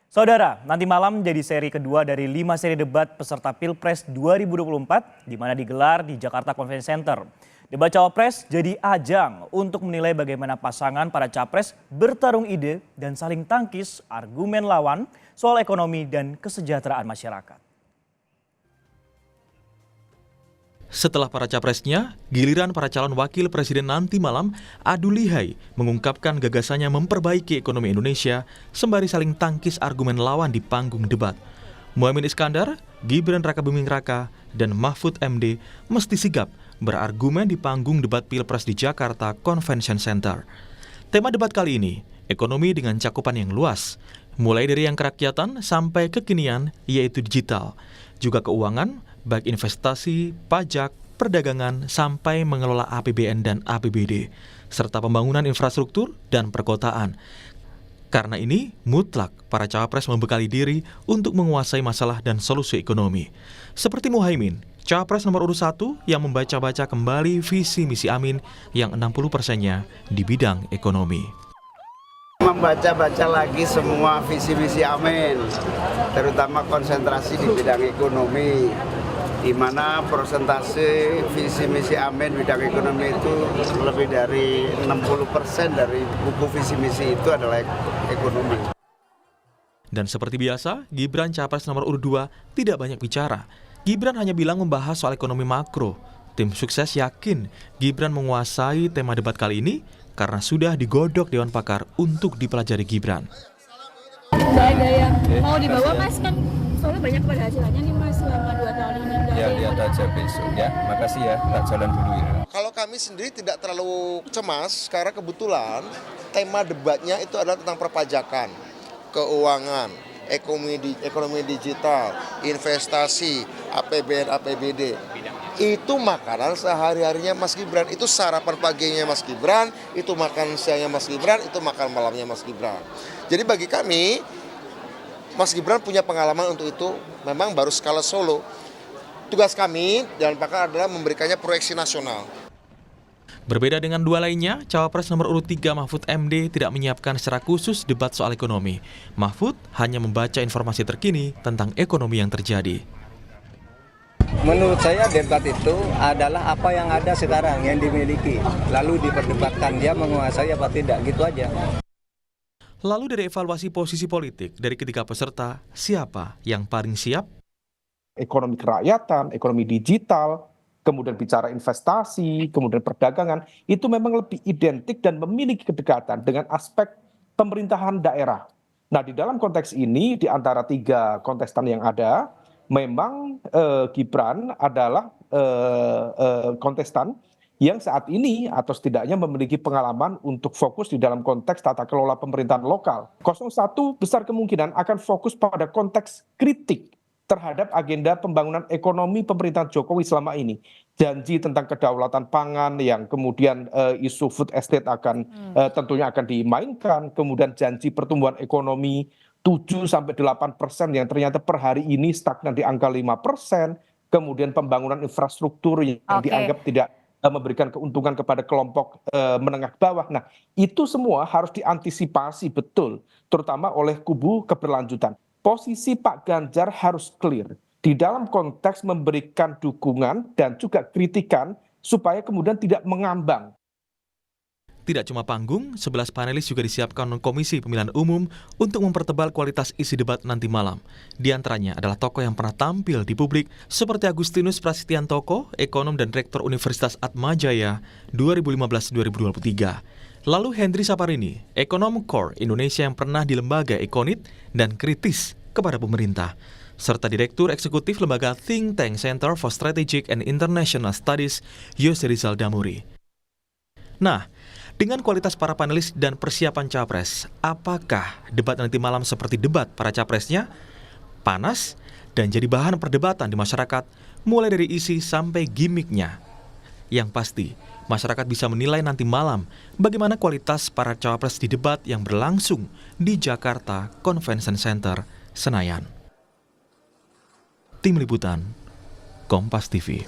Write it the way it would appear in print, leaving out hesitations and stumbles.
Saudara, nanti malam jadi seri kedua dari 5 seri debat peserta Pilpres 2024 di mana digelar di Jakarta Convention Center. Debat Cawapres jadi ajang untuk menilai bagaimana pasangan para capres bertarung ide dan saling tangkis argumen lawan soal ekonomi dan kesejahteraan masyarakat. Setelah para capresnya, giliran para calon wakil presiden nanti malam adu lihai mengungkapkan gagasannya memperbaiki ekonomi Indonesia sembari saling tangkis argumen lawan di panggung debat. Muhaimin Iskandar, Gibran Rakabuming Raka, dan Mahfud MD mesti sigap berargumen di panggung debat Pilpres di Jakarta Convention Center. Tema debat kali ini, ekonomi dengan cakupan yang luas, mulai dari yang kerakyatan sampai kekinian yaitu digital, juga keuangan, baik investasi, pajak, perdagangan, sampai mengelola APBN dan APBD, serta pembangunan infrastruktur dan perkotaan. Karena ini, mutlak para cawapres membekali diri untuk menguasai masalah dan solusi ekonomi. Seperti Muhaimin, cawapres nomor urut 1 yang membaca-baca kembali visi misi Amin yang 60%-nya di bidang ekonomi. Membaca-baca lagi semua visi misi Amin, terutama konsentrasi di bidang ekonomi, di mana persentase visi misi Amin bidang ekonomi itu lebih dari 60% dari buku visi misi itu adalah ekonomi. Dan seperti biasa, Gibran capres nomor urut 2 tidak banyak bicara. Gibran hanya bilang membahas soal ekonomi makro. Tim sukses yakin Gibran menguasai tema debat kali ini karena sudah digodok Dewan Pakar untuk dipelajari Gibran. Nggak ada yang mau dibawa mas, kan soalnya banyak keberhasilannya nih mas selama 2 tahun ini. Ya lihat aja besok ya, makasih ya, tak jalan dulu ya. Kalau kami sendiri tidak terlalu cemas karena kebetulan tema debatnya itu adalah tentang perpajakan, keuangan, ekonomi digital, investasi, APBN, APBD. Itu makanan sehari-harinya Mas Gibran, itu sarapan paginya Mas Gibran, itu makan siangnya Mas Gibran, itu makan malamnya Mas Gibran. Jadi bagi kami, Mas Gibran punya pengalaman untuk itu, memang baru skala Solo. Tugas kami Dewan Pakar adalah memberikannya proyeksi nasional. Berbeda dengan dua lainnya, cawapres nomor urut 3 Mahfud MD tidak menyiapkan secara khusus debat soal ekonomi. Mahfud hanya membaca informasi terkini tentang ekonomi yang terjadi. Menurut saya debat itu adalah apa yang ada sekarang yang dimiliki, lalu diperdebatkan dia menguasai apa tidak, gitu aja. Lalu dari evaluasi posisi politik dari ketiga peserta, siapa yang paling siap? Ekonomi kerakyatan, ekonomi digital, kemudian bicara investasi, kemudian perdagangan, itu memang lebih identik dan memiliki kedekatan dengan aspek pemerintahan daerah. Nah, di dalam konteks ini, di antara 3 kontestan yang ada, memang Gibran adalah kontestan yang saat ini atau setidaknya memiliki pengalaman untuk fokus di dalam konteks tata kelola pemerintahan lokal. 01 besar kemungkinan akan fokus pada konteks kritik terhadap agenda pembangunan ekonomi pemerintahan Jokowi selama ini. Janji tentang kedaulatan pangan yang kemudian isu food estate akan tentunya akan dimainkan, kemudian janji pertumbuhan ekonomi 7-8% yang ternyata per hari ini stagnan di angka 5%, kemudian pembangunan infrastruktur yang dianggap tidak memberikan keuntungan kepada kelompok menengah bawah. Nah, itu semua harus diantisipasi betul, terutama oleh kubu keberlanjutan. Posisi Pak Ganjar harus clear di dalam konteks memberikan dukungan dan juga kritikan supaya kemudian tidak mengambang. Tidak cuma panggung, 11 panelis juga disiapkan Komisi Pemilihan Umum untuk mempertebal kualitas isi debat nanti malam. Di antaranya adalah tokoh yang pernah tampil di publik seperti Agustinus Prasetyantoko, ekonom dan rektor Universitas Atmajaya 2015-2023. Lalu Hendri Saparini, ekonom core Indonesia yang pernah di lembaga Ekonit dan kritis kepada pemerintah, serta Direktur Eksekutif Lembaga Think Tank Center for Strategic and International Studies, Yose Rizal Damuri. Nah, dengan kualitas para panelis dan persiapan capres, apakah debat nanti malam seperti debat para capresnya? Panas dan jadi bahan perdebatan di masyarakat, mulai dari isi sampai gimmicknya. Yang pasti, masyarakat bisa menilai nanti malam bagaimana kualitas para cawapres di debat yang berlangsung di Jakarta Convention Center, Senayan. Tim Liputan, Kompas TV.